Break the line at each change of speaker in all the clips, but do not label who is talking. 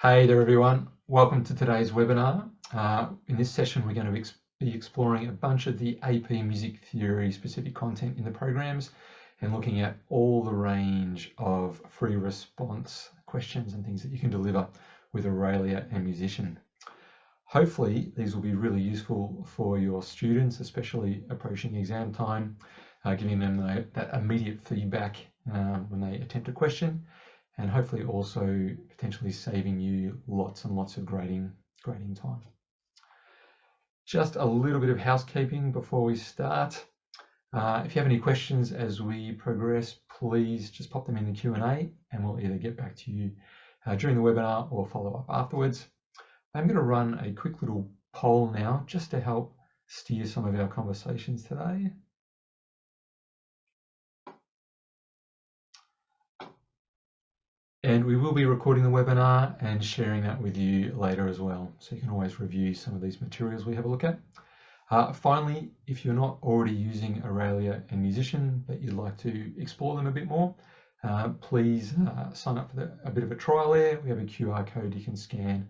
Hey there everyone, welcome to today's webinar. In this session we're going to be exploring a bunch of the AP music theory specific content in the programs and looking at all the range of free response questions and things that you can deliver with Auralia and Musician. Hopefully these will be really useful for your students, especially approaching exam time, giving them that immediate feedback when they attempt a question, and hopefully also potentially saving you lots and lots of grading time. Just a little bit of housekeeping before we start. If you have any questions as we progress, please just pop them in the Q&A and we'll either get back to you during the webinar or follow up afterwards. I'm going to run a quick little poll now just to help steer some of our conversations today. And we will be recording the webinar and sharing that with you later as well. So you can always review some of these materials we have a look at. Finally, if you're not already using Auralia and Musician, but you'd like to explore them a bit more, please sign up for a bit of a trial there. We have a QR code you can scan,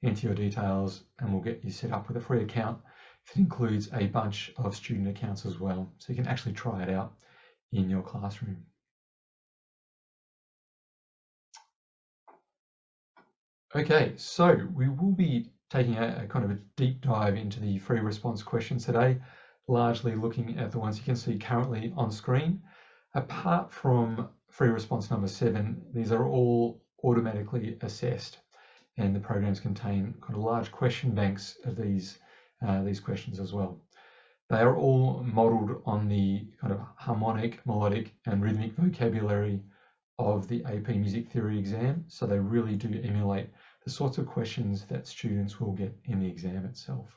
enter your details, and we'll get you set up with a free account that includes a bunch of student accounts as well. So you can actually try it out in your classroom. Okay, so we will be taking a kind of a deep dive into the free response questions today, largely looking at the ones you can see currently on screen. Apart from free response number 7, these are all automatically assessed, and the programs contain kind of large question banks of these questions as well. They are all modeled on the kind of harmonic, melodic, and rhythmic vocabulary of the AP Music Theory exam, so they really do emulate the sorts of questions that students will get in the exam itself.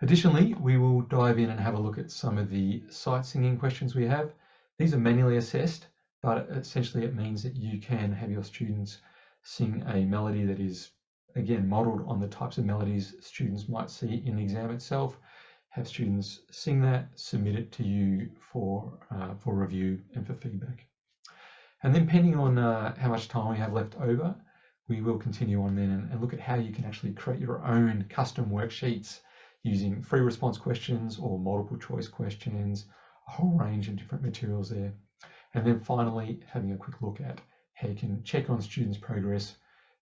Additionally, we will dive in and have a look at some of the sight singing questions we have. These are manually assessed, but essentially it means that you can have your students sing a melody that is, again, modeled on the types of melodies students might see in the exam itself. Have students sing that, submit it to you for review and for feedback. And then depending on how much time we have left over, we will continue on then and look at how you can actually create your own custom worksheets using free response questions or multiple choice questions, a whole range of different materials there. And then finally, having a quick look at how you can check on students' progress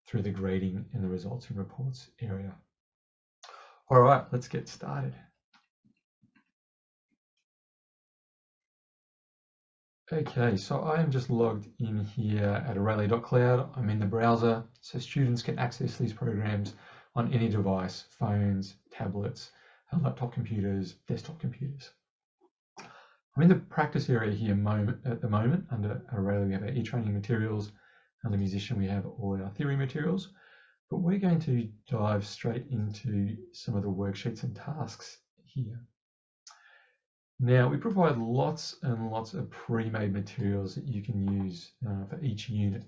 through the grading and the results and reports area. All right, let's get started. Okay, so I am just logged in here at Auralia.cloud. I'm in the browser, so students can access these programs on any device, phones, tablets, laptop computers, desktop computers. I'm in the practice area here at the moment. Under Auralia, we have our e-training materials. Under Musician, we have all our theory materials. But we're going to dive straight into some of the worksheets and tasks here. Now, we provide lots and lots of pre-made materials that you can use for each unit.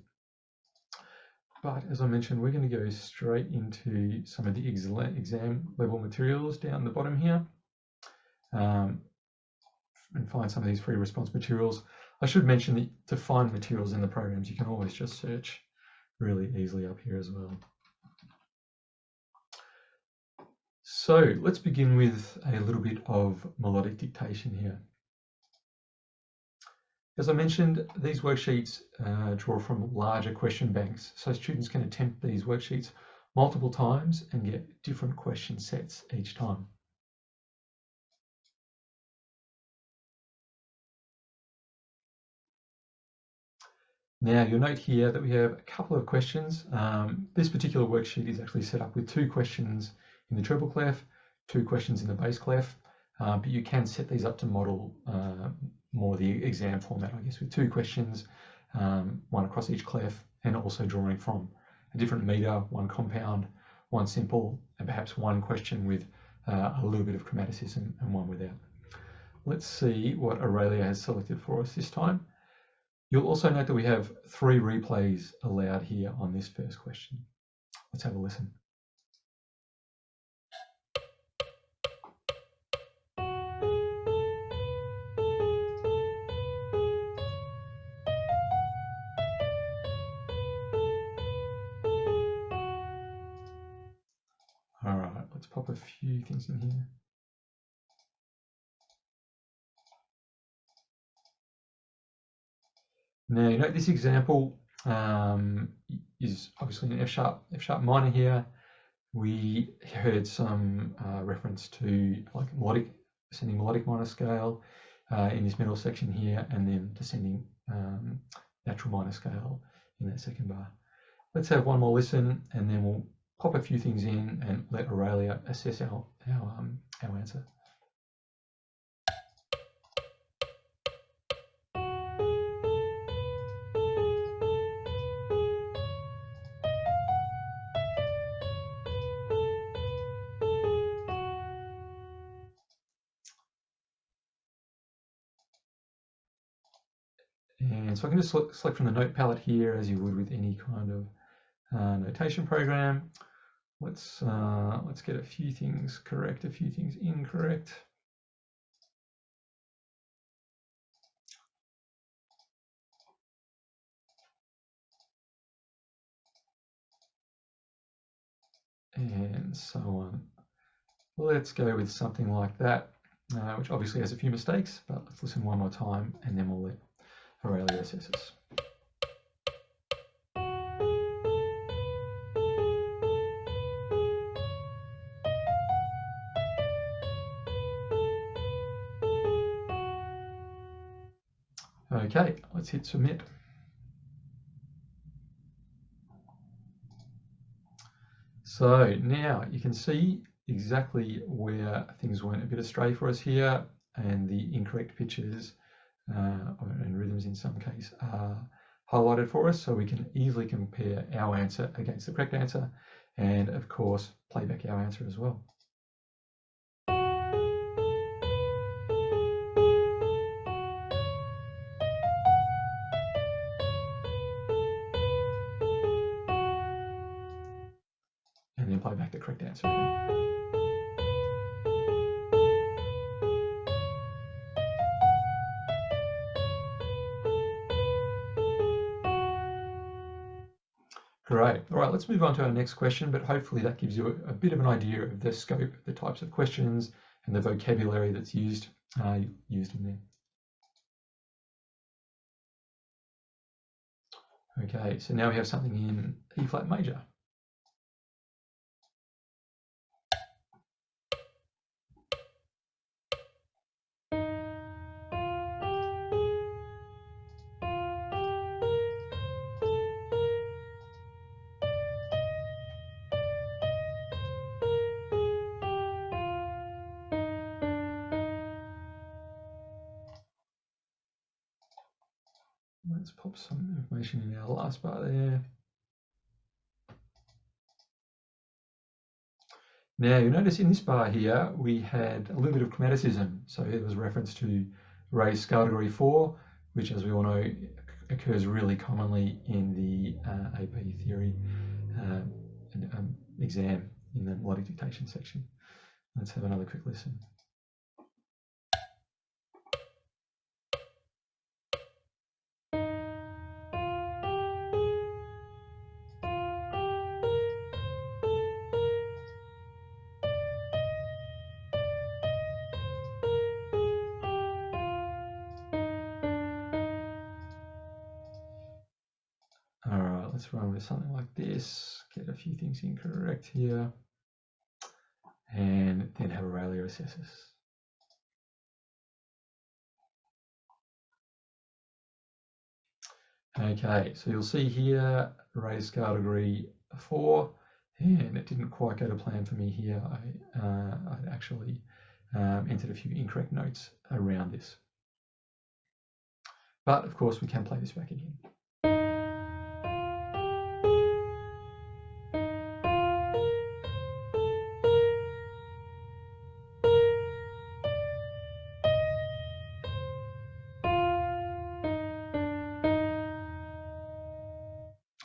But as I mentioned, we're going to go straight into some of the exam level materials down the bottom here and find some of these free response materials. I should mention that to find materials in the programs, you can always just search really easily up here as well. So let's begin with a little bit of melodic dictation here. As I mentioned, these worksheets draw from larger question banks, so students can attempt these worksheets multiple times and get different question sets each time. Now you'll note here that we have a couple of questions. This particular worksheet is actually set up with 2 questions in the treble clef, 2 questions in the bass clef, but you can set these up to model more the exam format, I guess, with 2 questions, one across each clef, and also drawing from a different meter, 1 compound, 1 simple, and perhaps 1 question with a little bit of chromaticism and 1 without. Let's see what Auralia has selected for us this time. You'll also note that we have 3 replays allowed here on this first question. Let's have a listen. pop a few things in here. Now, you note this example is obviously an F sharp minor here. We heard some reference to like ascending melodic minor scale in this middle section here, and then descending natural minor scale in that second bar. Let's have one more listen, and then we'll pop a few things in and let Auralia assess our answer. And so I can just select from the note palette here, as you would with any kind of notation program. Let's get a few things correct, a few things incorrect. And so on. Let's go with something like that, which obviously has a few mistakes, but let's listen one more time, and then we'll let Auralia assess us. Okay, let's hit submit. So now you can see exactly where things went a bit astray for us here, and the incorrect pitches and rhythms in some case are highlighted for us, so we can easily compare our answer against the correct answer, and of course play back our answer as well. And then play back the correct answer again. Great. All right, let's move on to our next question, but hopefully that gives you a bit of an idea of the scope, the types of questions, and the vocabulary that's used in there. Okay, so now we have something in E flat major. Let's pop some information in our last bar there. Now you notice in this bar here, we had a little bit of chromaticism. So it was reference to raised scale degree 4, which as we all know, occurs really commonly in the AP theory exam in the melodic dictation section. Let's have another quick listen. All right, let's run with something like this, get a few things incorrect here, and then have Auralia assess us. Okay, so you'll see here, raised scale degree 4, and it didn't quite go to plan for me here. I actually entered a few incorrect notes around this. But of course, we can play this back again.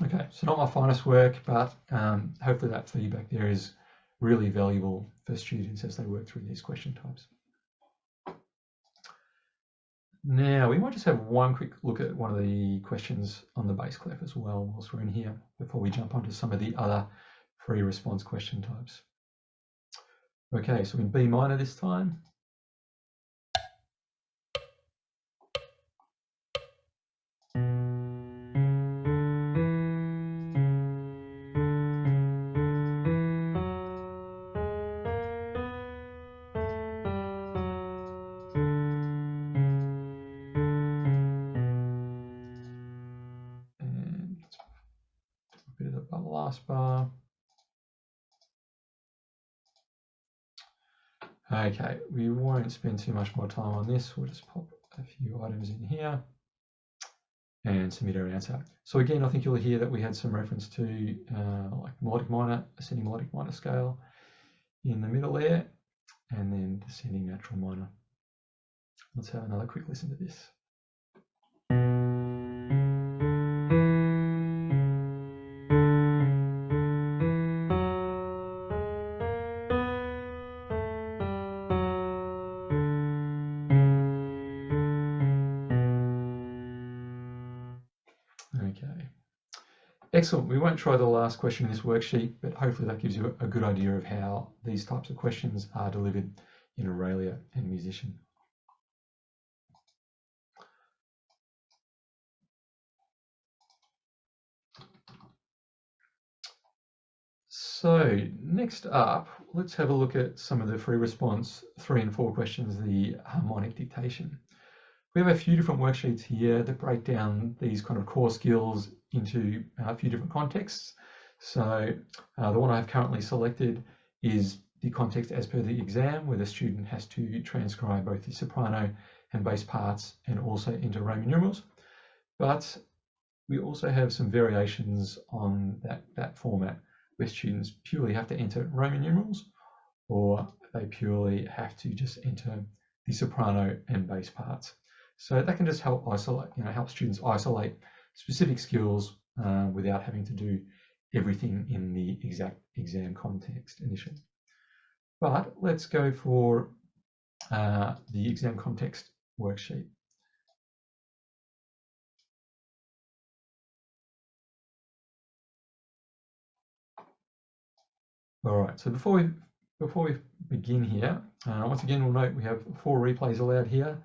Okay, so not my finest work, but hopefully that feedback there is really valuable for students as they work through these question types. Now, we might just have one quick look at one of the questions on the bass clef as well whilst we're in here, before we jump onto some of the other free response question types. Okay, so in B minor this time. And a bit of the last bar. Okay, we won't spend too much more time on this. We'll just pop a few items in here and submit our answer. So again, I think you'll hear that we had some reference to like melodic minor, ascending melodic minor scale in the middle there, and then descending natural minor. Let's have another quick listen to this. Okay. Excellent. We won't try the last question in this worksheet, but hopefully that gives you a good idea of how these types of questions are delivered in Auralia and Musician. So next up, let's have a look at some of the free response 3 and 4 questions, the harmonic dictation. We have a few different worksheets here that break down these kind of core skills into a few different contexts. So the one I have currently selected is the context as per the exam, where the student has to transcribe both the soprano and bass parts and also enter Roman numerals. But we also have some variations on that format, where students purely have to enter Roman numerals, or they purely have to just enter the soprano and bass parts. So that can just help isolate, help students isolate specific skills without having to do everything in the exact exam context initially. But let's go for the exam context worksheet. All right, so before we begin here, once again, we'll note we have 4 replays allowed here.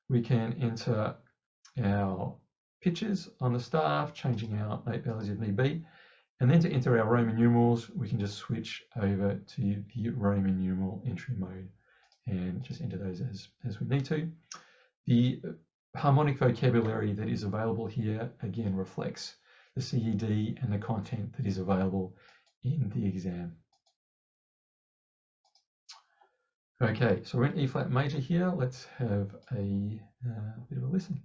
We can enter our pitches on the staff, changing our note values if need be. And then to enter our Roman numerals, we can just switch over to the Roman numeral entry mode and just enter those as we need to. The harmonic vocabulary that is available here, again, reflects the CED and the content that is available in the exam. Okay, so we're in E flat major here. Let's have a bit of a listen.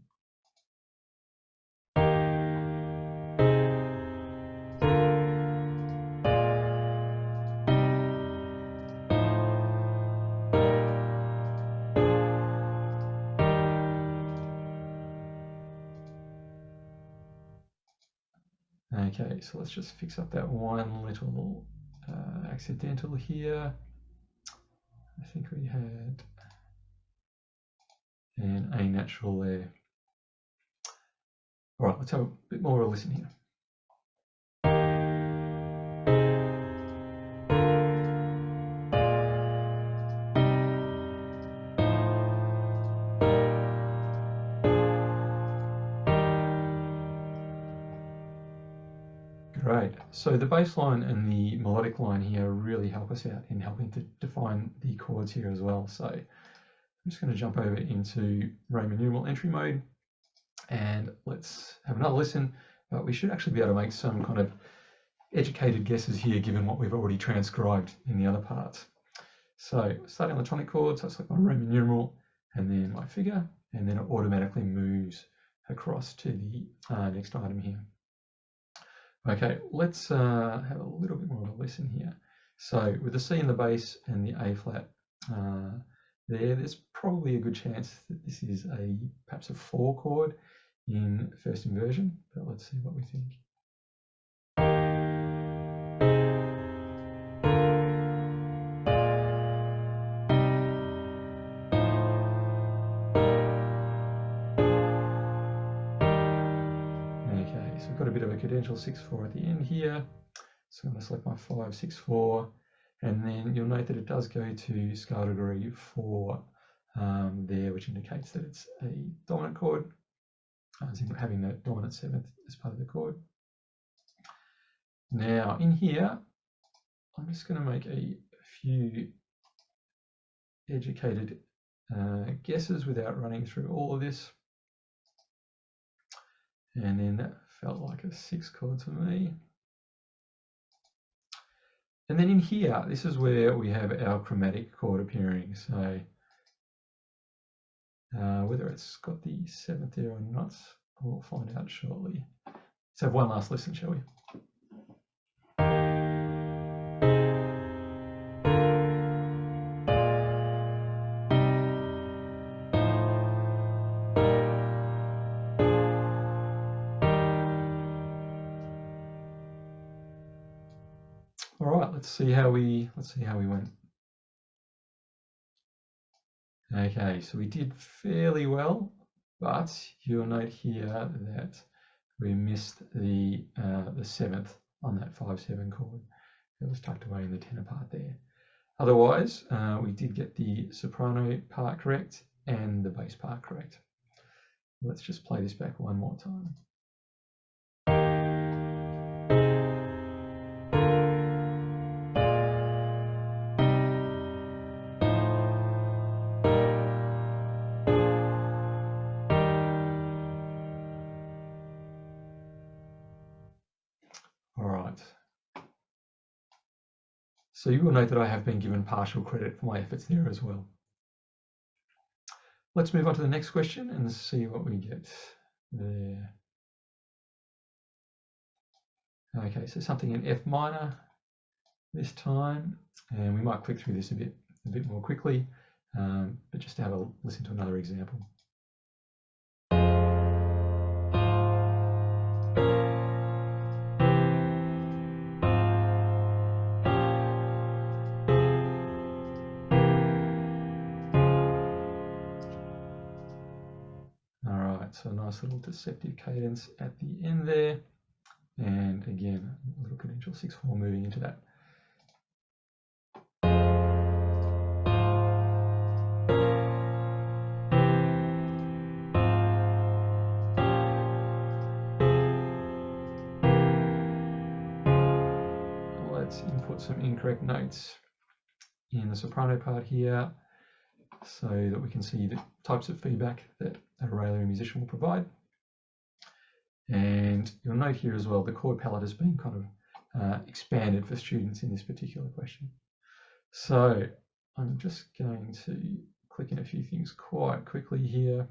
Okay, so let's just fix up that one little accidental here. I think we had an A natural there. All right, let's have a bit more of a listen here. Great. So the bass line and the melodic line here really help us out in helping to define the chords here as well. So I'm just going to jump over into Roman numeral entry mode and let's have another listen. But we should actually be able to make some kind of educated guesses here given what we've already transcribed in the other parts. So starting on the tonic chord, so I select my Roman numeral and then my figure, and then it automatically moves across to the next item here. Okay, let's have a little bit more of a listen here. So with the C in the bass and the A flat there's probably a good chance that this is perhaps a 4 chord in first inversion, but let's see what we think. Okay, so we've got a bit of a cadential 6/4 at the end here. So I'm going to select my 5/6/4 And then you'll note that it does go to scale degree 4 there, which indicates that it's a dominant chord, as in having the dominant 7th as part of the chord. Now in here, I'm just going to make a few educated guesses without running through all of this. And then that felt like a 6th chord to me. And then in here, this is where we have our chromatic chord appearing. So whether it's got the 7th there or not, we'll find out shortly. Let's have one last listen, shall we? All right, let's see how we went. Okay, so we did fairly well, but you'll note here that we missed the 7th on that 5/7 chord. It was tucked away in the tenor part there. Otherwise, we did get the soprano part correct and the bass part correct. Let's just play this back one more time. All right. So you will note that I have been given partial credit for my efforts there as well. Let's move on to the next question and see what we get there. Okay, so something in F minor this time, and we might click through this a bit more quickly, but just to have a listen to another example. All right, so a nice little deceptive cadence at the end there, and again, a little potential 6/4 moving into that. Let's input some incorrect notes in the soprano part here so that we can see the types of feedback that an Auralia musician will provide. And you'll note here as well, the chord palette has been kind of expanded for students in this particular question. So I'm just going to click in a few things quite quickly here.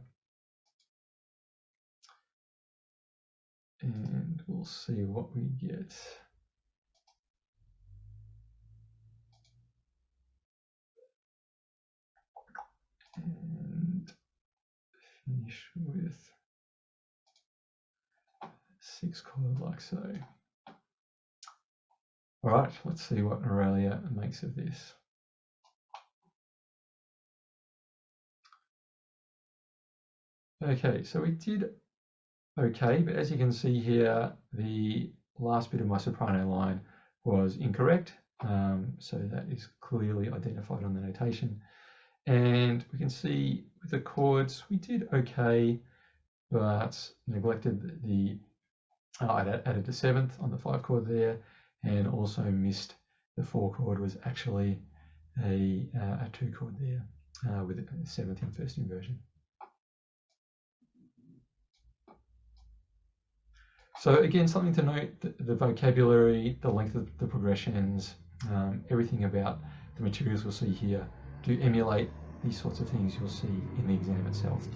And we'll see what we get. And finish with 6 chord like so. All right, let's see what Auralia makes of this. Okay, so we did okay, but as you can see here, the last bit of my soprano line was incorrect. So that is clearly identified on the notation. And we can see with the chords, we did okay, but neglected the, I added the 7th on the 5 chord there, and also missed the 4 chord was actually a 2 chord there with the 7th in first inversion. So again, something to note, the vocabulary, the length of the progressions, everything about the materials we'll see here do emulate these sorts of things you'll see in the exam itself.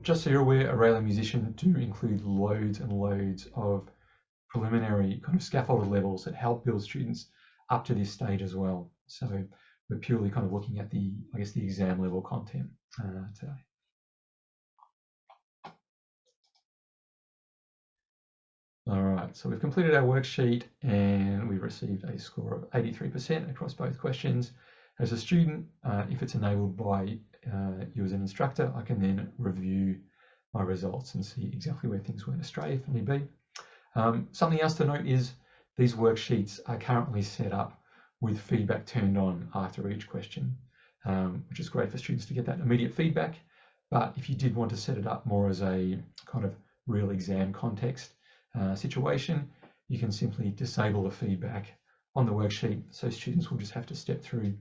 Just so you're aware, Auralia musician do include loads and loads of preliminary kind of scaffolded levels that help build students up to this stage as well. So we're purely kind of looking at the, I guess, the exam level content today. All right, so we've completed our worksheet and we've received a score of 83% across both questions. As a student, if it's enabled by you as an instructor, I can then review my results and see exactly where things went astray if need be. Something else to note is these worksheets are currently set up with feedback turned on after each question, which is great for students to get that immediate feedback. But if you did want to set it up more as a kind of real exam context situation, you can simply disable the feedback on the worksheet, so students will just have to step through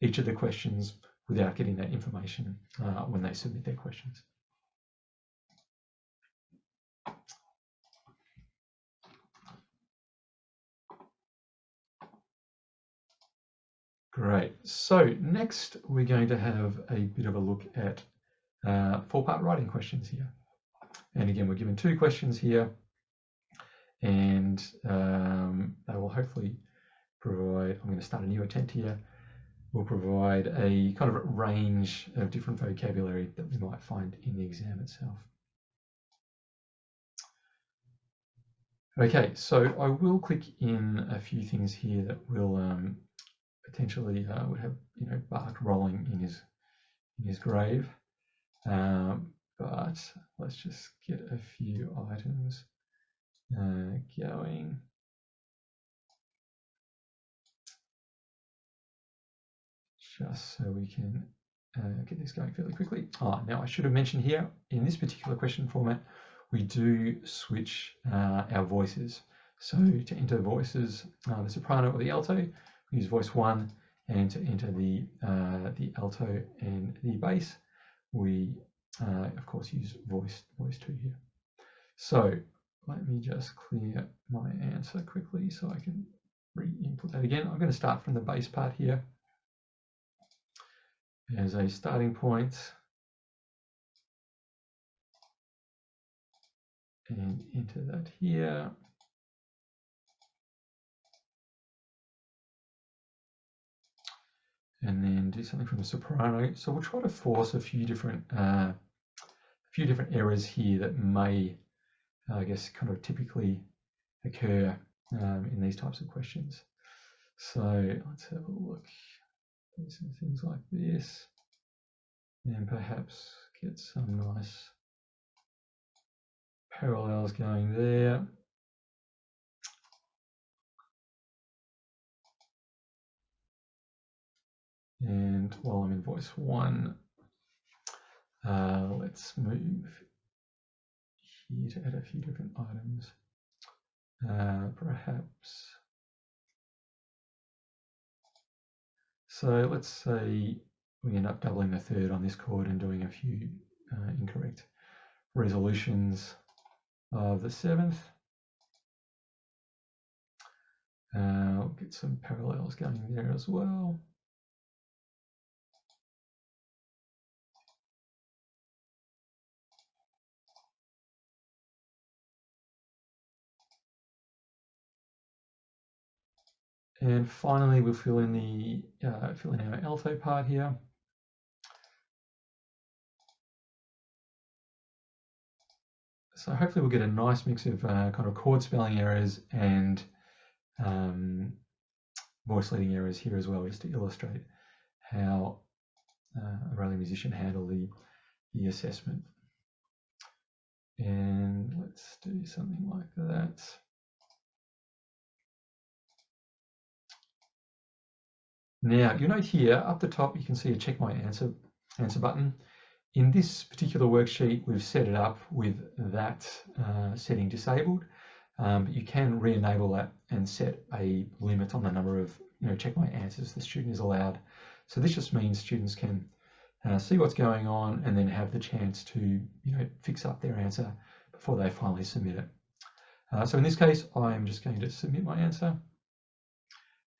each of the questions without getting that information when they submit their questions. Great. So next we're going to have a bit of a look at 4-part writing questions here. And again, we're given 2 questions here, and they will hopefully provide, I'm going to start a new attempt here, will provide a kind of range of different vocabulary that we might find in the exam itself. Okay, so I will click in a few things here that will potentially would have, you know, Bach rolling in his grave, but let's just get a few items going. Just so we can get this going fairly quickly. Now I should have mentioned here, in this particular question format, we do switch our voices. So to enter voices, the soprano or the alto, we use voice 1, and to enter the alto and the bass, we of course use voice 2 here. So let me just clear my answer quickly so I can re-input that again. I'm going to start from the bass part here as a starting point, and enter that here. And then do something from the soprano. So we'll try to force a few different errors here that may, I guess, kind of typically occur in these types of questions. So let's have a look. Do some things like this, and perhaps get some nice parallels going there. And while I'm in voice 1, let's move here to add a few different items. Perhaps, so let's say we end up doubling the third on this chord and doing a few incorrect resolutions of the 7th. We'll get some parallels going there as well. And finally, we'll fill in our alto part here. So hopefully we'll get a nice mix of kind of chord spelling errors and voice leading errors here as well, just to illustrate how Auralia musician handle the assessment. And let's do something like that. Now, you'll note here up the top, you can see a check my answer button. In this particular worksheet, we've set it up with that setting disabled, but you can re-enable that and set a limit on the number of check my answers the student is allowed. So this just means students can see what's going on and then have the chance to fix up their answer before they finally submit it. So in this case, I'm just going to submit my answer.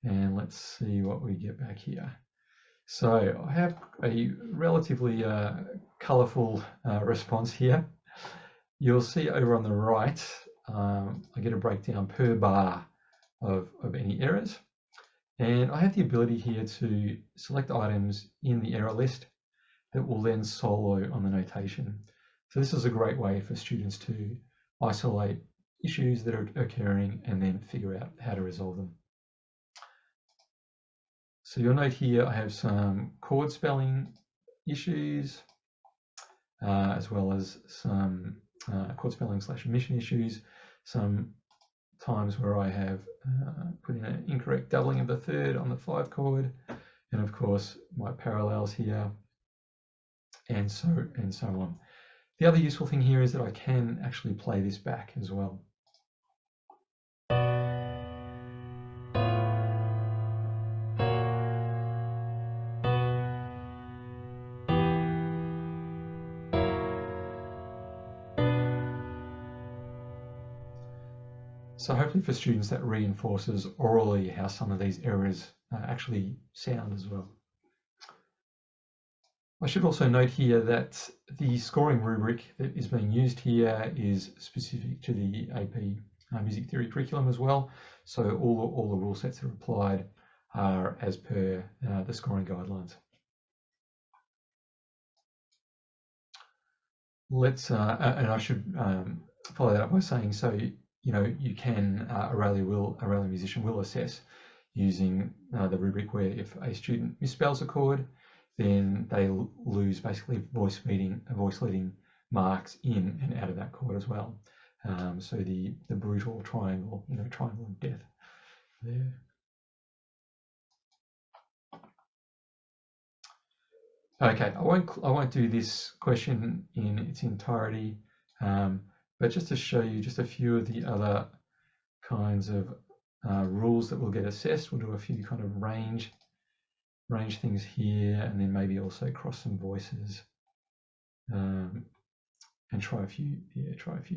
And let's see what we get back here. So I have a relatively colourful response here. You'll see over on the right, I get a breakdown per bar of any errors. And I have the ability here to select items in the error list that will then solo on the notation. So this is a great way for students to isolate issues that are occurring and then figure out how to resolve them. So you'll note here I have some chord spelling issues, as well as some chord spelling / omission issues, some times where I have put in an incorrect doubling of the third on the 5 chord, and of course my parallels here, and so on. The other useful thing here is that I can actually play this back as well. So hopefully for students that reinforces orally how some of these errors actually sound as well. I should also note here that the scoring rubric that is being used here is specific to the AP Music Theory curriculum as well. So all the rule sets that are applied are as per the scoring guidelines. Let's, and I should follow that up by saying, so you know, you can Auralia Musician will assess using the rubric where if a student misspells a chord, then they lose basically voice leading marks in and out of that chord as well. So the brutal triangle, you know, triangle of death there. Okay, I won't do this question in its entirety, but just to show you just a few of the other kinds of rules that will get assessed, we'll do a few kind of range things here, and then maybe also cross some voices, and try a few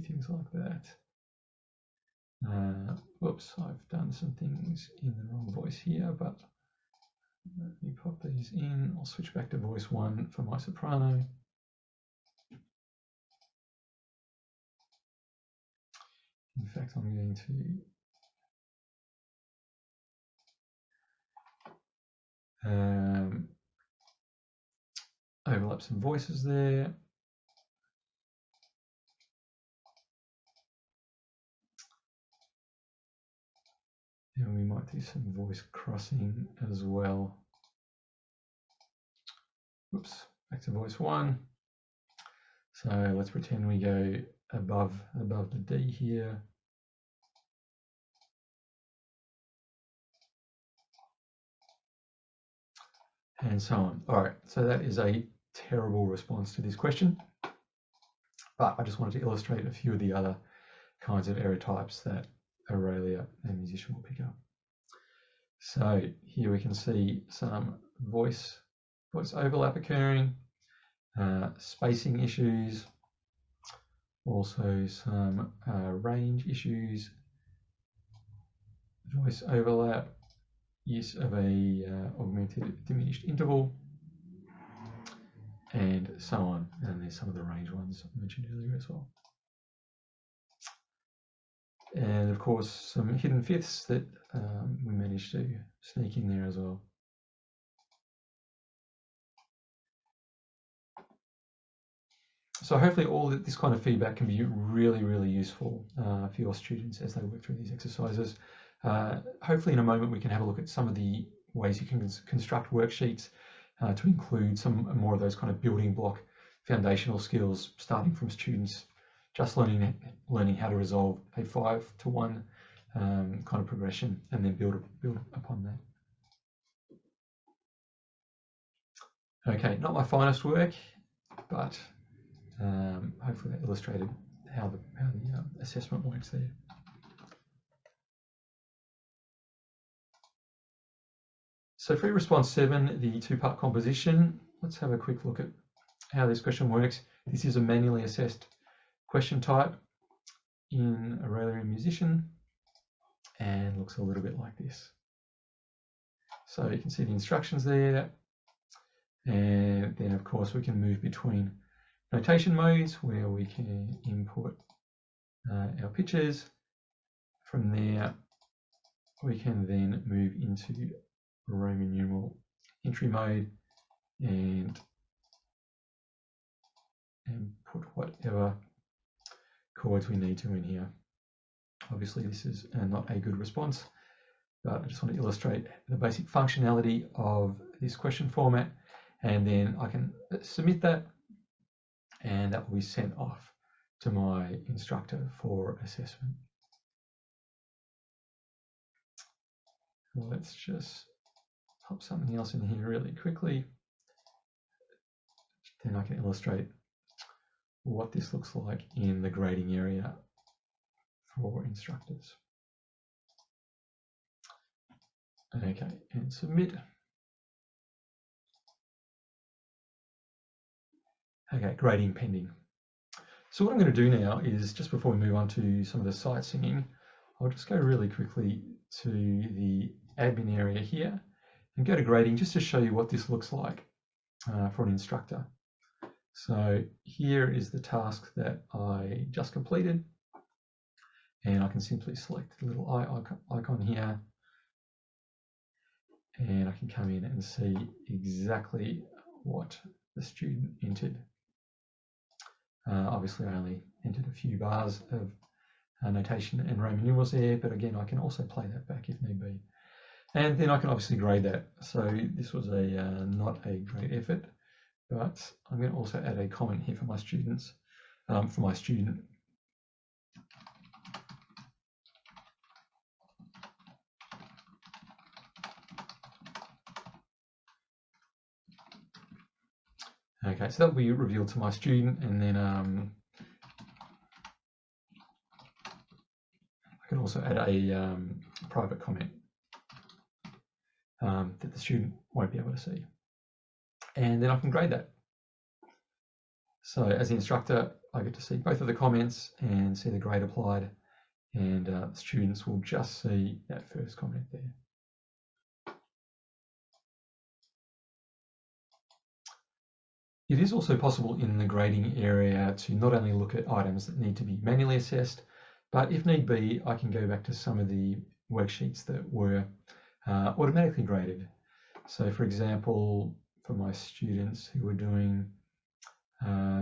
things like that. Whoops, I've done some things in the wrong voice here, but let me pop these in. I'll switch back to voice 1 for my soprano. In fact, I'm going to overlap some voices there. And we might do some voice crossing as well. Oops, back to voice 1. So let's pretend we go above the D here. And so on. All right, so that is a terrible response to this question, but I just wanted to illustrate a few of the other kinds of error types that Auralia and Musician will pick up. So here we can see some voice overlap occurring, spacing issues, also some range issues, voice overlap, use of a augmented diminished interval, and so on. And there's some of the range ones I mentioned earlier as well. And of course, some hidden fifths that we managed to sneak in there as well. So hopefully all this kind of feedback can be really, really useful for your students as they work through these exercises. Hopefully in a moment we can have a look at some of the ways you can construct worksheets to include some more of those kind of building block foundational skills, starting from students just learning how to resolve a 5-to-1 kind of progression, and then build upon that. Okay, not my finest work, but hopefully that illustrated how the assessment works there. So free response 7, the 2-part composition. Let's have a quick look at how this question works. This is a manually assessed question type in Auralia Musician, and looks a little bit like this. So you can see the instructions there, and then of course we can move between notation modes where we can input our pitches. From there we can then move into Roman numeral entry mode and put whatever chords we need to in here. Obviously this is not a good response, but I just want to illustrate the basic functionality of this question format, and then I can submit that, and that will be sent off to my instructor for assessment. Let's just pop something else in here really quickly. Then I can illustrate what this looks like in the grading area for instructors. Okay, and submit. Okay, grading pending. So what I'm going to do now is, just before we move on to some of the sight singing, I'll just go really quickly to the admin area here and go to grading just to show you what this looks like for an instructor. So here is the task that I just completed, and I can simply select the little icon here, and I can come in and see exactly what the student entered. Obviously I only entered a few bars of notation and Roman numerals there, but again I can also play that back if need be. And then I can obviously grade that. So this was a not a great effort, but I'm going to also add a comment here for my students, for my student. Okay, so that will be revealed to my student, and then I can also add a private comment that the student won't be able to see. And then I can grade that. So as the instructor, I get to see both of the comments and see the grade applied, and students will just see that first comment there. It is also possible in the grading area to not only look at items that need to be manually assessed, but if need be, I can go back to some of the worksheets that were automatically graded. So for example, for my students who were doing,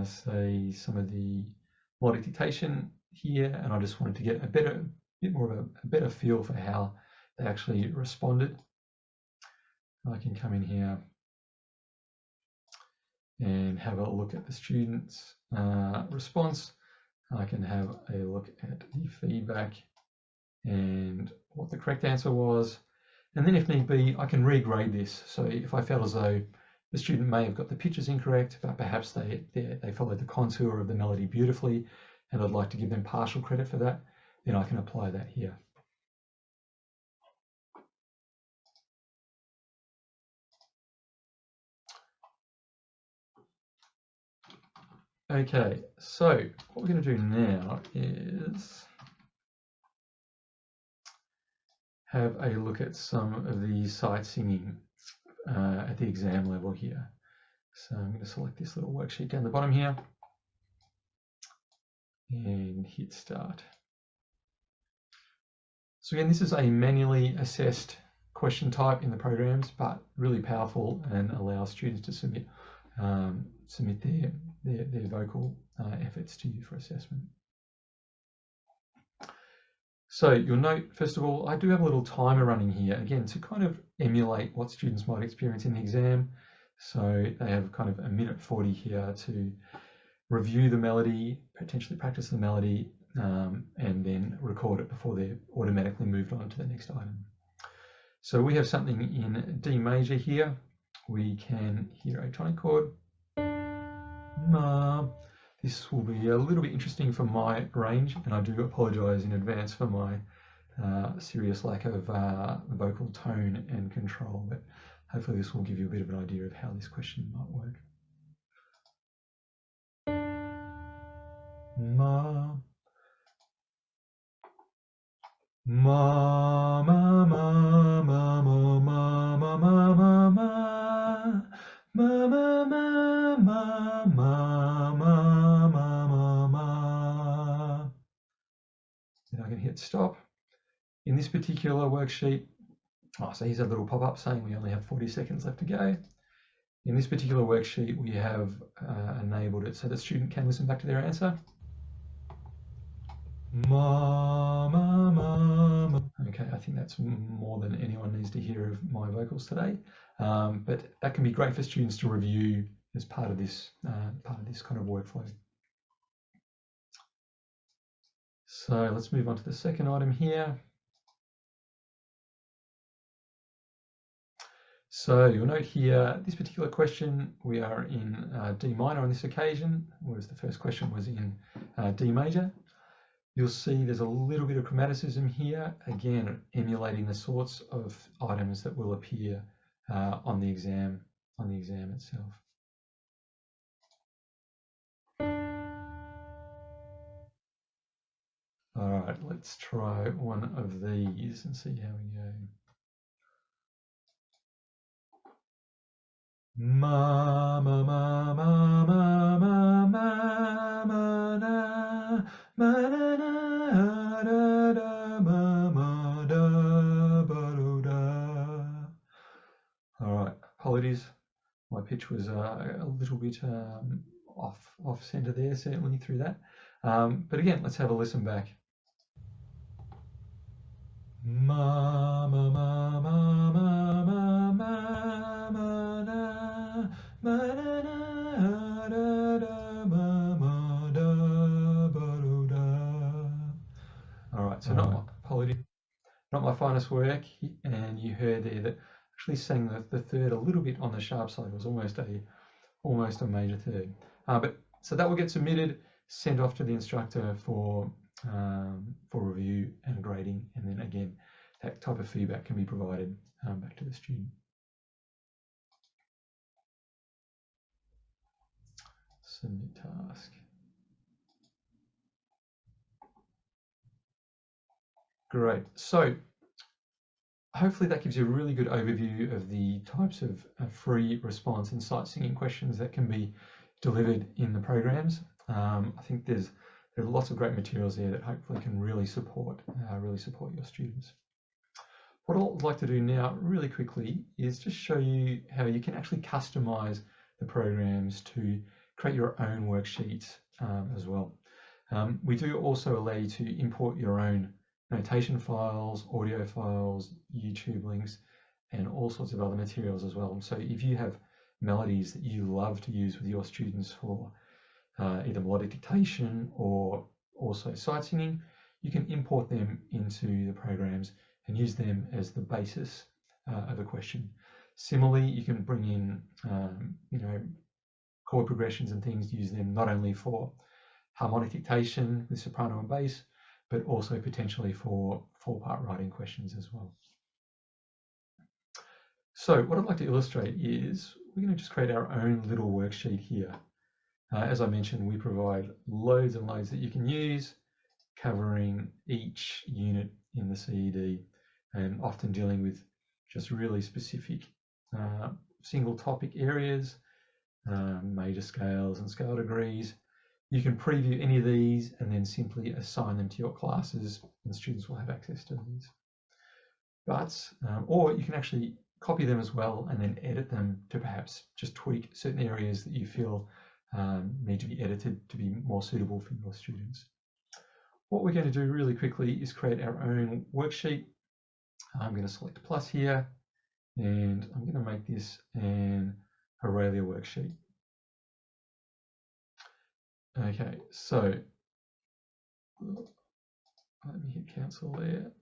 say, some of the melodic dictation here, and I just wanted to get a bit more of a better feel for how they actually responded, I can come in here and have a look at the student's response. I can have a look at the feedback and what the correct answer was. And then if need be, I can regrade this. So if I felt as though the student may have got the pitches incorrect, but perhaps they followed the contour of the melody beautifully, and I'd like to give them partial credit for that, then I can apply that here. Okay, so what we're going to do now is have a look at some of the sight singing at the exam level here. So I'm going to select this little worksheet down the bottom here and hit start. So again, this is a manually assessed question type in the programs, but really powerful and allows students to submit their vocal efforts to you for assessment. So you'll note, first of all, I do have a little timer running here, again, to kind of emulate what students might experience in the exam. So they have kind of a minute 40 here to review the melody, potentially practice the melody, and then record it before they're automatically moved on to the next item. So we have something in D major here. We can hear a tonic chord. Ma. This will be a little bit interesting for my range, and I do apologise in advance for my serious lack of vocal tone and control, but hopefully this will give you a bit of an idea of how this question might work. Ma. Ma, ma, ma, ma, ma, ma, ma, ma, ma, ma, ma, ma, ma, ma, ma, ma, ma, ma. Then I can hit stop. In this particular worksheet, so here's a little pop-up saying we only have 40 seconds left to go. In this particular worksheet, we have enabled it so the student can listen back to their answer. Ma, ma, ma, ma. Okay, I think that's more than anyone needs to hear of my vocals today, but that can be great for students to review as part of this kind of workflow. So let's move on to the second item here. So you'll note here, this particular question, we are in D minor on this occasion, whereas the first question was in D major. You'll see there's a little bit of chromaticism here, again, emulating the sorts of items that will appear on the exam itself. All right, let's try one of these and see how we go. Ma ma ma ma ma ma ma ma na ma na na da da ma ma da ba do da. All right, apologies. My pitch was a little bit off center there, certainly through that. But again, let's have a listen back. Ma ma ma ma ma ma ma ma na ma na na da da ma ma da ba do da. All right, so not my finest work, and you heard there that actually sang the third a little bit on the sharp side. It was almost a major third. But so that will get submitted, sent off to the instructor for review and grading, and then again, that type of feedback can be provided back to the student. Submit task. Great. So hopefully that gives you a really good overview of the types of free response and sight singing questions that can be delivered in the programs. I think there are lots of great materials there that hopefully can really support your students. What I'd like to do now really quickly is just show you how you can actually customize the programs to create your own worksheets as well. We do also allow you to import your own notation files, audio files, YouTube links, and all sorts of other materials as well. So if you have melodies that you love to use with your students for either melodic dictation or also sight singing, you can import them into the programs and use them as the basis of a question. Similarly, you can bring in chord progressions and things, use them not only for harmonic dictation with soprano and bass, but also potentially for 4-part writing questions as well. So what I'd like to illustrate is we're going to just create our own little worksheet here. As I mentioned, we provide loads and loads that you can use, covering each unit in the CED and often dealing with just really specific single topic areas, major scales and scale degrees. You can preview any of these and then simply assign them to your classes, and students will have access to these. But, or you can actually copy them as well and then edit them to perhaps just tweak certain areas that you feel need to be edited to be more suitable for your students. What we're going to do really quickly is create our own worksheet. I'm going to select plus here, and I'm going to make this an Auralia worksheet. Okay, so let me hit cancel there.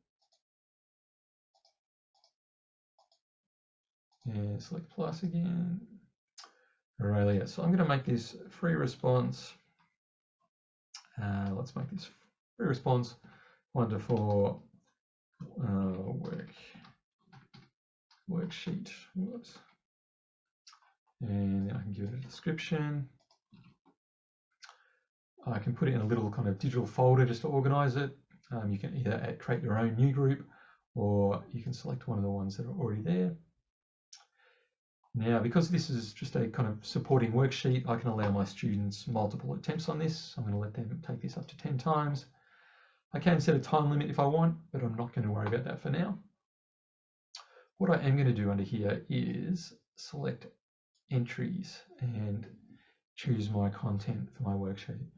And select plus again. Auralia. So I'm going to make this free response. Let's make this free response 1 to 4 worksheet. Whoops. And then I can give it a description. I can put it in a little kind of digital folder just to organize it. You can either create your own new group, or you can select one of the ones that are already there. Now, because this is just a kind of supporting worksheet, I can allow my students multiple attempts on this. I'm going to let them take this up to 10 times. I can set a time limit if I want, but I'm not going to worry about that for now. What I am going to do under here is select entries and choose my content for my worksheet.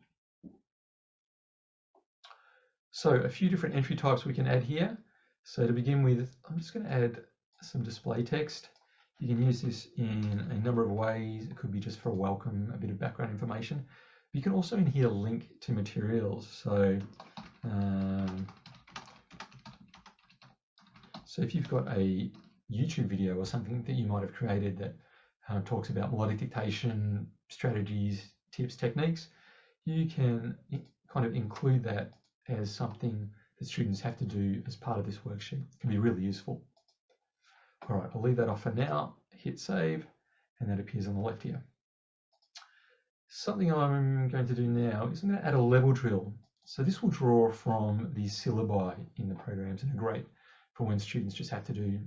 So a few different entry types we can add here. So to begin with, I'm just going to add some display text. You can use this in a number of ways. It could be just for a welcome, a bit of background information. You can also in here link to materials. So, so if you've got a YouTube video or something that you might have created that talks about melodic dictation, strategies, tips, techniques, you can kind of include that as something that students have to do as part of this worksheet. It can be really useful. All right, I'll leave that off for now, hit save, and that appears on the left here. Something I'm going to do now is I'm going to add a level drill. So this will draw from the syllabi in the programs and are great for when students just have to do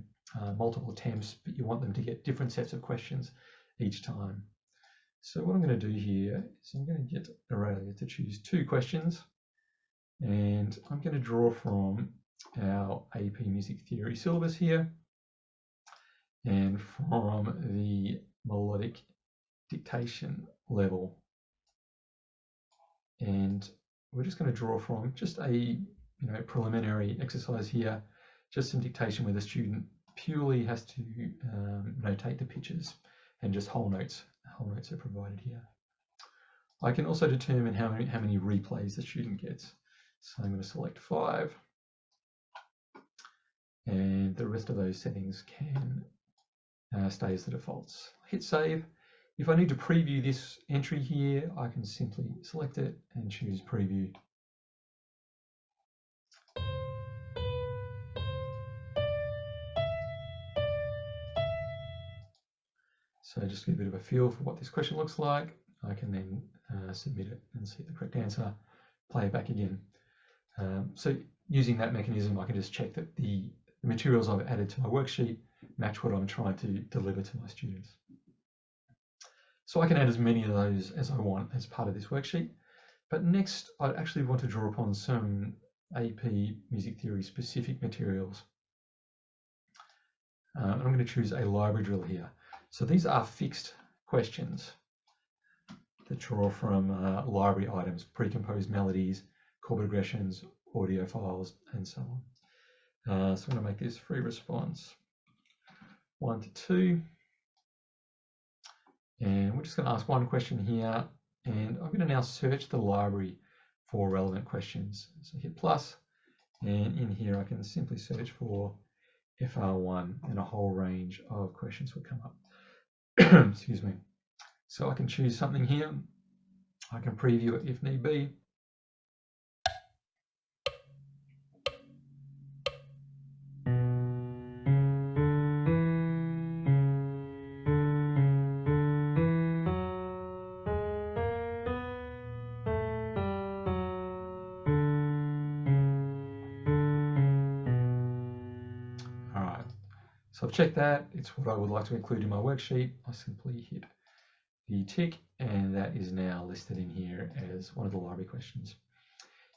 multiple attempts, but you want them to get different sets of questions each time. So what I'm going to do here is I'm going to get Auralia to choose 2 questions, and I'm going to draw from our AP Music Theory syllabus here and from the Melodic Dictation level. And we're just going to draw from just a preliminary exercise here, just some dictation where the student purely has to notate the pitches and just whole notes. Whole notes are provided here. I can also determine how many replays the student gets. So I'm going to select 5, and the rest of those settings can stay as the defaults. Hit save. If I need to preview this entry here, I can simply select it and choose preview. So just to get a bit of a feel for what this question looks like, I can then submit it and see the correct answer, play it back again. So using that mechanism, I can just check that the materials I've added to my worksheet match what I'm trying to deliver to my students. So I can add as many of those as I want as part of this worksheet. But next, I'd actually want to draw upon some AP Music Theory specific materials. I'm going to choose a library drill here. So these are fixed questions that draw from library items, pre-composed melodies, chord progressions, audio files, and so on. So I'm going to make this free response 1 to 2. And we're just going to ask 1 question here, and I'm going to now search the library for relevant questions. So hit plus, and in here I can simply search for FR1, and a whole range of questions will come up. Excuse me. So I can choose something here. I can preview it if need be. So I've checked that, it's what I would like to include in my worksheet. I simply hit the tick, and that is now listed in here as one of the library questions.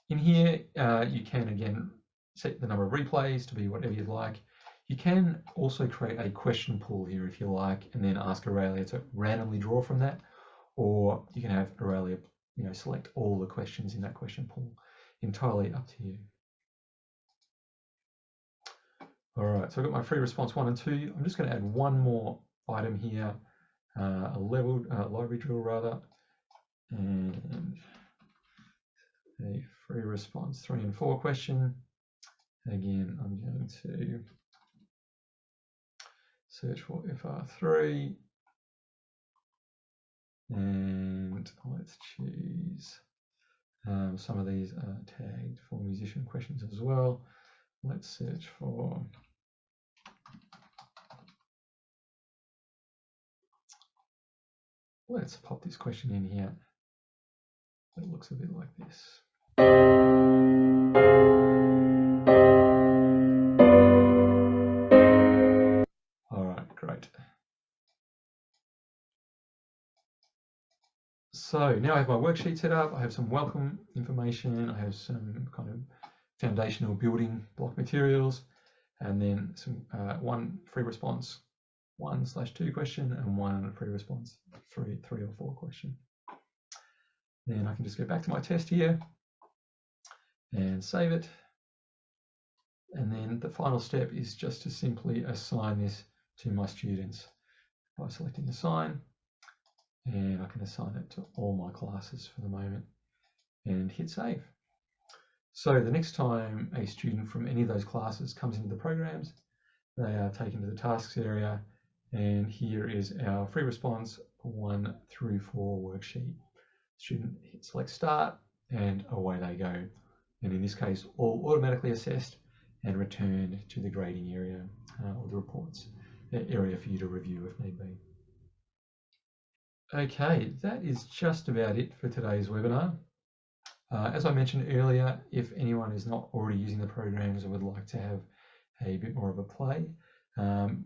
In here, you can again set the number of replays to be whatever you'd like. You can also create a question pool here if you like, and then ask Auralia to randomly draw from that, or you can have Auralia select all the questions in that question pool. Entirely up to you. All right, so I've got my free response 1 and 2. I'm just going to add 1 more item here, a leveled library drill rather, and a free response 3 and 4 question. Again, I'm going to search for FR3, and let's choose some of these are tagged for musician questions as well. Let's search for let's pop this question in here. It looks a bit like this. All right, great. So now I have my worksheet set up. I have some welcome information. I have some kind of foundational building block materials, and then some 1 free response 1/2 question and 1 free response 3 or 4 question. Then I can just go back to my test here and save it. And then the final step is just to simply assign this to my students by selecting assign, and I can assign it to all my classes for the moment and hit save. So the next time a student from any of those classes comes into the programs, They are taken to the tasks area, and here is our free response 1 through 4 worksheet. Student hits select start and away they go. And in this case, all automatically assessed and returned to the grading area or the reports area for you to review if need be. Okay, that is just about it for today's webinar. As I mentioned earlier, if anyone is not already using the programs and would like to have a bit more of a play,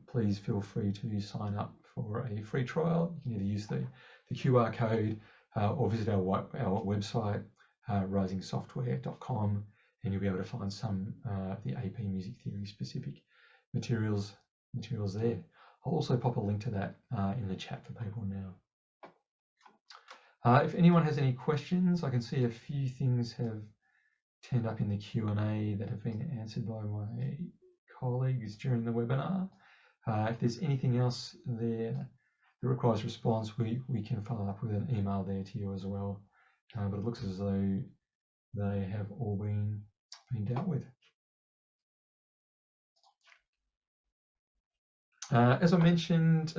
please feel free to sign up for a free trial. You can either use the QR code or visit our website, risingsoftware.com, and you'll be able to find some of the AP Music Theory specific materials there. I'll also pop a link to that in the chat for people now. If anyone has any questions, I can see a few things have turned up in the Q&A that have been answered by my colleagues during the webinar. If there's anything else there that requires response, we can follow up with an email there to you as well. But it looks as though they have all been dealt with. As I mentioned,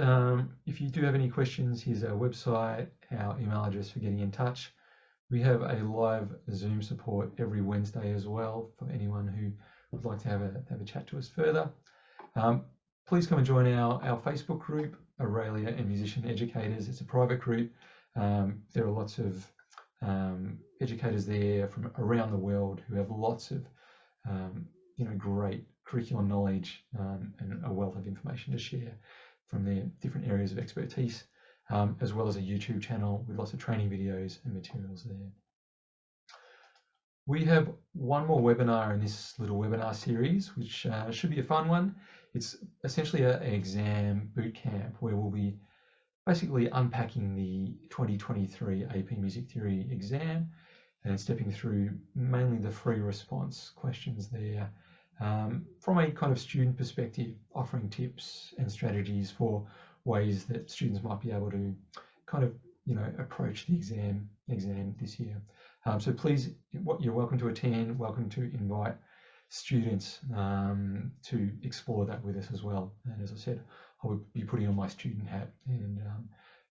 if you do have any questions, here's our website, our email address for getting in touch. We have a live Zoom support every Wednesday as well for anyone who would like to have a chat to us further. Please come and join our Facebook group, Auralia and Musician Educators. It's a private group. There are lots of educators there from around the world who have lots of great curriculum knowledge and a wealth of information to share from their different areas of expertise, as well as a YouTube channel with lots of training videos and materials there. We have one more webinar in this little webinar series, which should be a fun one. It's essentially an exam boot camp where we'll be basically unpacking the 2023 AP Music Theory exam and stepping through mainly the free response questions there from a kind of student perspective, offering tips and strategies for ways that students might be able to kind of approach the exam this year. So please, you're welcome to attend, welcome to invite students to explore that with us as well. And as I said, I will be putting on my student hat and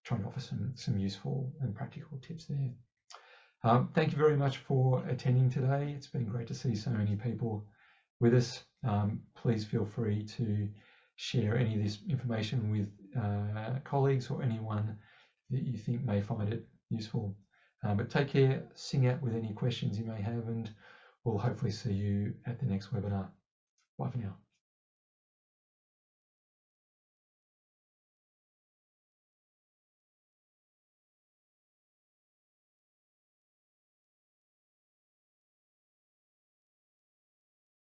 trying to offer some useful and practical tips there. Thank you very much for attending today. It's been great to see so many people with us. Please feel free to share any of this information with colleagues or anyone that you think may find it useful. But take care, sing out with any questions you may have, and we'll hopefully see you at the next webinar. Bye for now.